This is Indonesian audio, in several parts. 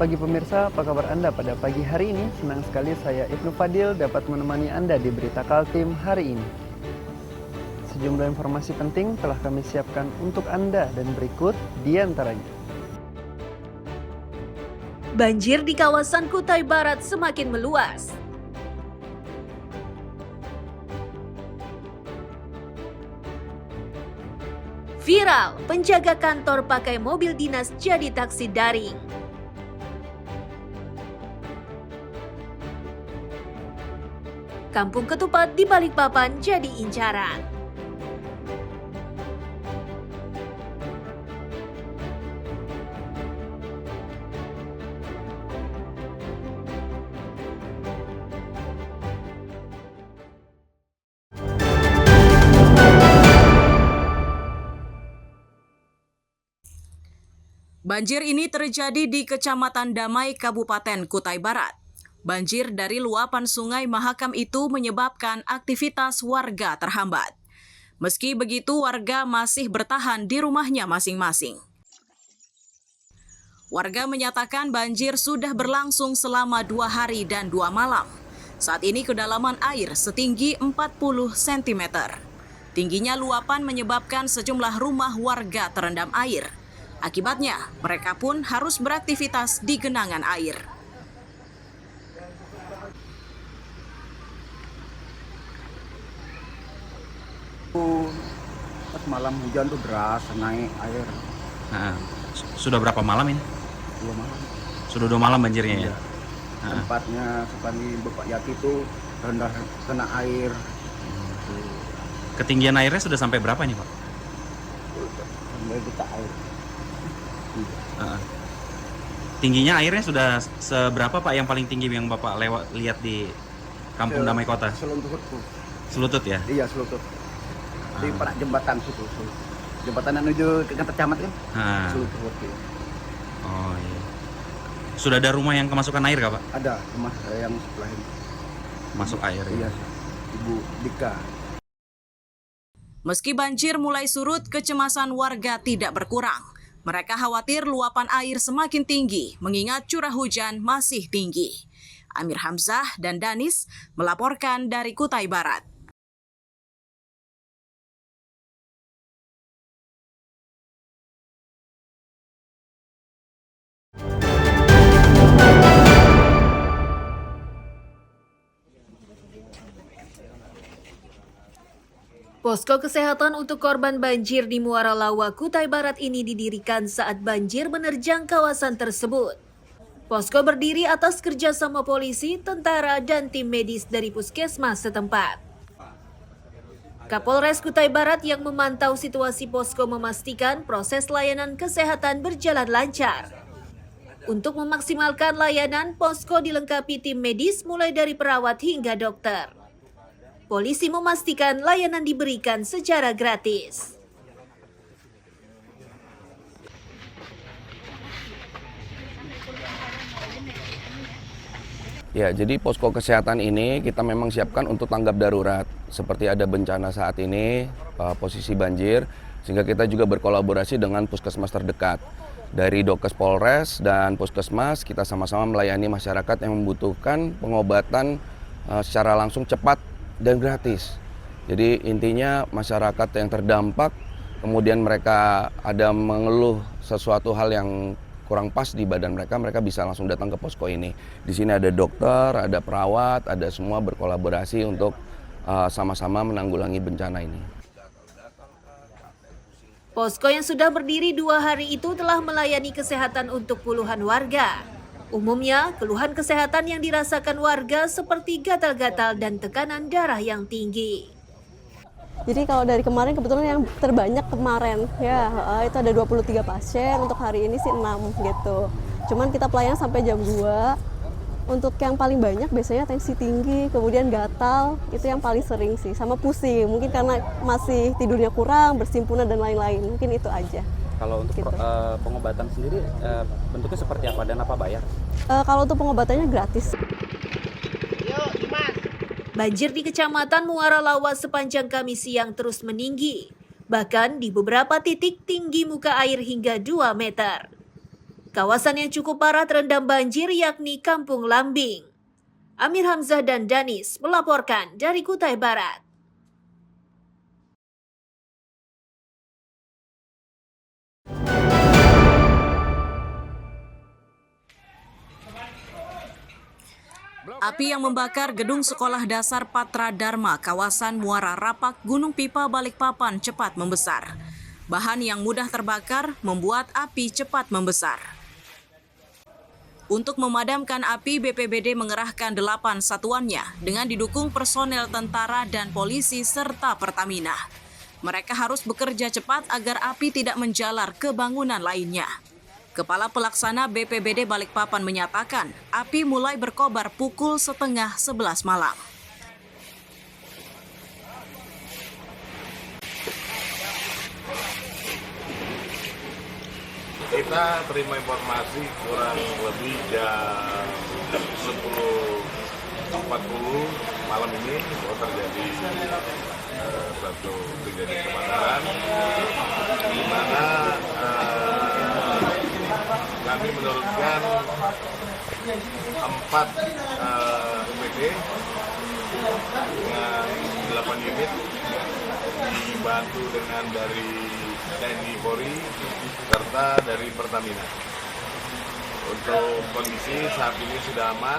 pagi pemirsa, apa kabar Anda pada pagi hari ini? Senang sekali saya Ibnu Fadil dapat menemani Anda di Berita Kaltim hari ini. Sejumlah informasi penting telah kami siapkan untuk Anda dan berikut di antaranya. Banjir di kawasan Kutai Barat semakin meluas. Viral, penjaga kantor pakai mobil dinas jadi taksi daring. Kampung Ketupat di Balikpapan jadi incaran. Banjir ini terjadi di Kecamatan Damai, Kabupaten Kutai Barat. Banjir dari luapan Sungai Mahakam itu menyebabkan aktivitas warga terhambat. Meski begitu, warga masih bertahan di rumahnya masing-masing. Warga menyatakan banjir sudah berlangsung selama 2 hari dan 2 malam. Saat ini kedalaman air setinggi 40 cm. Tingginya luapan menyebabkan sejumlah rumah warga terendam air. Akibatnya, mereka pun harus beraktivitas di genangan air. Pas malam hujan tuh deras, naik air. Nah, sudah berapa malam ini? 2 malam. Sudah 2 malam banjirnya ya? Tempatnya seperti Bapak Yati itu rendah kena air. Ketinggian airnya sudah sampai berapa nih Pak? Sampai buta air. Tingginya airnya sudah seberapa Pak, yang paling tinggi yang Bapak lihat di Kampung Damai Kota? Selutut tuh. Selutut ya? Iya, selutut. Di parak jembatan situ. Jembatan yang menuju ke kantor camat kan? Selutut. Oh iya. Sudah ada rumah yang kemasukan air kah Pak? Ada rumah yang sebelah ini. Masuk air Iya, ya? Ibu Dika. Meski banjir mulai surut, kecemasan warga tidak berkurang. Mereka khawatir luapan air semakin tinggi, mengingat curah hujan masih tinggi. Amir Hamzah dan Danis melaporkan dari Kutai Barat. Posko kesehatan untuk korban banjir di Muara Lawa, Kutai Barat ini didirikan saat banjir menerjang kawasan tersebut. Posko berdiri atas kerjasama polisi, tentara, dan tim medis dari puskesmas setempat. Kapolres Kutai Barat yang memantau situasi posko memastikan proses layanan kesehatan berjalan lancar. Untuk memaksimalkan layanan, posko dilengkapi tim medis mulai dari perawat hingga dokter. Polisi memastikan layanan diberikan secara gratis. Ya, jadi posko kesehatan ini kita memang siapkan untuk tanggap darurat. Seperti ada bencana saat ini, posisi banjir, sehingga kita juga berkolaborasi dengan puskesmas terdekat. Dari Dokes Polres dan Puskesmas, kita sama-sama melayani masyarakat yang membutuhkan pengobatan secara langsung cepat dan gratis. Jadi intinya masyarakat yang terdampak, kemudian mereka ada mengeluh sesuatu hal yang kurang pas di badan mereka, mereka bisa langsung datang ke posko ini. Di sini ada dokter, ada perawat, ada semua berkolaborasi untuk sama-sama menanggulangi bencana ini. Posko yang sudah berdiri 2 hari itu telah melayani kesehatan untuk puluhan warga. Umumnya, keluhan kesehatan yang dirasakan warga seperti gatal-gatal dan tekanan darah yang tinggi. Jadi kalau dari kemarin kebetulan yang terbanyak kemarin, ya itu ada 23 pasien, untuk hari ini sih 6 gitu. Cuman kita pelayanan sampai jam 2. Untuk yang paling banyak biasanya tensi tinggi, kemudian gatal, itu yang paling sering sih. Sama pusing, mungkin karena masih tidurnya kurang, bersimpunan dan lain-lain, mungkin itu aja. Kalau untuk gitu. pengobatan sendiri bentuknya seperti apa dan apa bayar? Kalau untuk pengobatannya gratis. Banjir di Kecamatan Muara Lawa sepanjang Kamis siang terus meninggi. Bahkan di beberapa titik tinggi muka air hingga 2 meter. Kawasan yang cukup parah terendam banjir yakni Kampung Lambing. Amir Hamzah dan Danis melaporkan dari Kutai Barat. Api yang membakar gedung sekolah dasar Patra Dharma kawasan Muara Rapak, Gunung Pipa, Balikpapan cepat membesar. Bahan yang mudah terbakar membuat api cepat membesar. Untuk memadamkan api, BPBD mengerahkan 8 satuannya dengan didukung personel tentara dan polisi serta Pertamina. Mereka harus bekerja cepat agar api tidak menjalar ke bangunan lainnya. Kepala Pelaksana BPBD Balikpapan menyatakan, api mulai berkobar pukul 10:30 malam. Kita terima informasi kurang lebih jam 10.40 malam ini bahwa terjadi satu kejadian kebakaran di mana kami menurunkan 4 UPD dengan 8 unit dibantu dengan dari TNI Polri serta dari Pertamina. Untuk kondisi saat ini sudah aman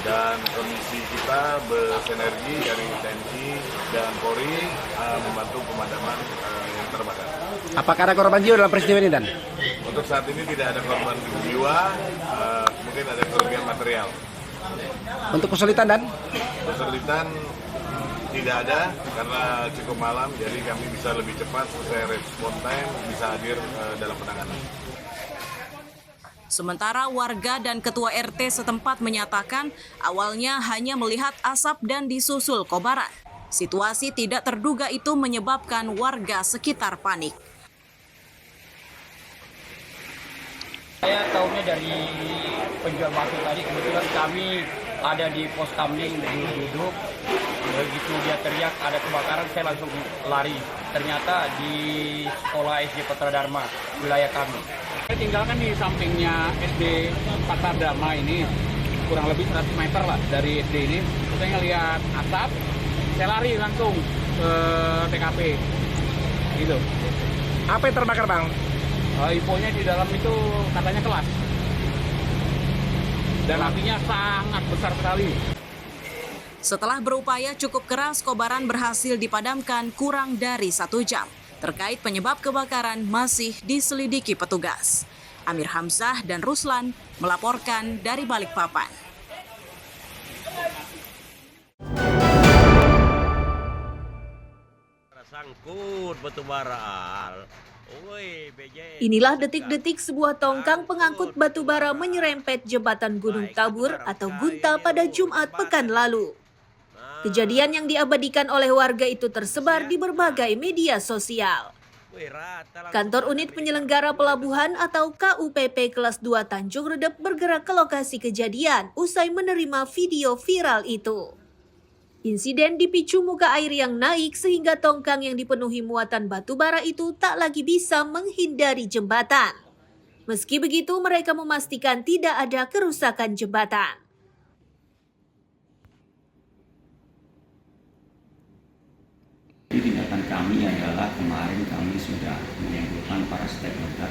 dan kondisi kita bersinergi dari TNI dan Polri membantu pemadaman yang terbakar. Apakah ada korban jiwa dalam peristiwa ini, Dan? Untuk saat ini tidak ada korban jiwa, mungkin ada kerugian material. Untuk kesulitan, Dan? Kesulitan tidak ada karena cukup malam, jadi kami bisa lebih cepat selesai respon time, bisa hadir dalam penanganan. Sementara warga dan ketua RT setempat menyatakan awalnya hanya melihat asap dan disusul kobaran. Situasi tidak terduga itu menyebabkan warga sekitar panik. Saya tahunya dari penjual batu tadi, kebetulan kami ada di pos kamling duduk. Begitu dia teriak ada kebakaran, saya langsung lari. Ternyata di sekolah SD Patra Dharma, wilayah kami. Saya tinggalkan di sampingnya SD Patra Dharma ini, kurang lebih 100 meter lah dari SD ini. Saya ngeliat asap, saya lari langsung ke TKP. Gitu. Apa yang terbakar, Bang? Infonya di dalam itu katanya kelas. Dan apinya sangat besar sekali. Setelah berupaya cukup keras, kobaran berhasil dipadamkan kurang dari 1 jam. Terkait penyebab kebakaran masih diselidiki petugas. Amir Hamzah dan Ruslan melaporkan dari Balikpapan. Sangkut batu bara. Inilah detik-detik sebuah tongkang pengangkut batu bara menyerempet jembatan Gunung Tabur atau Gunta pada Jumat pekan lalu. Kejadian yang diabadikan oleh warga itu tersebar di berbagai media sosial. Kantor Unit Penyelenggara Pelabuhan atau KUPP Kelas 2 Tanjung Redep bergerak ke lokasi kejadian usai menerima video viral itu. Insiden dipicu muka air yang naik sehingga tongkang yang dipenuhi muatan batu bara itu tak lagi bisa menghindari jembatan. Meski begitu, mereka memastikan tidak ada kerusakan jembatan. Tindakan kami adalah kemarin kami sudah mengumpulkan para stakeholder.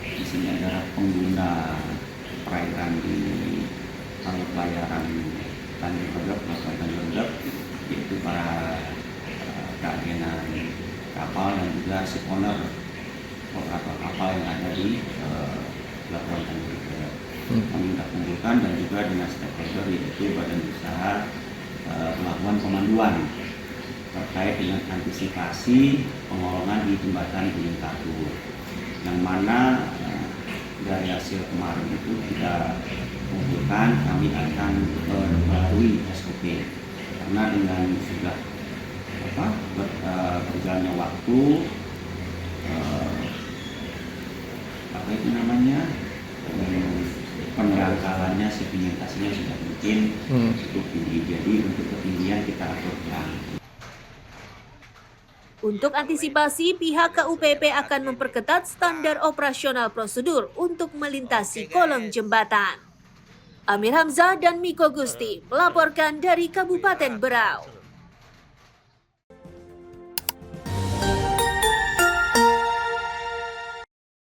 Di sini adalah pengguna perairan di alur pelayaran Tanjung Redep, Pelabuhan Tanjung Redep, yaitu para keagenan kapal dan juga shipowner operator kapal yang ada di Pelabuhan Tanjung Redep. Kami sudah kumpulkan dan juga dengan stakeholder yaitu Badan Usaha Pelabuhan Pemanduan terkait dengan antisipasi pengolongan di jembatan Gunung Tabur, yang mana dari hasil kemarin itu kita kumpulkan, kami akan memperbarui SOP karena dengan sudah berjalannya waktu penangkalannya sedimentasinya sudah mungkin cukup tinggi, jadi untuk ketinggian kita aturkan. Untuk antisipasi, pihak KUPP akan memperketat standar operasional prosedur untuk melintasi kolong jembatan. Amir Hamzah dan Miko Gusti melaporkan dari Kabupaten Berau.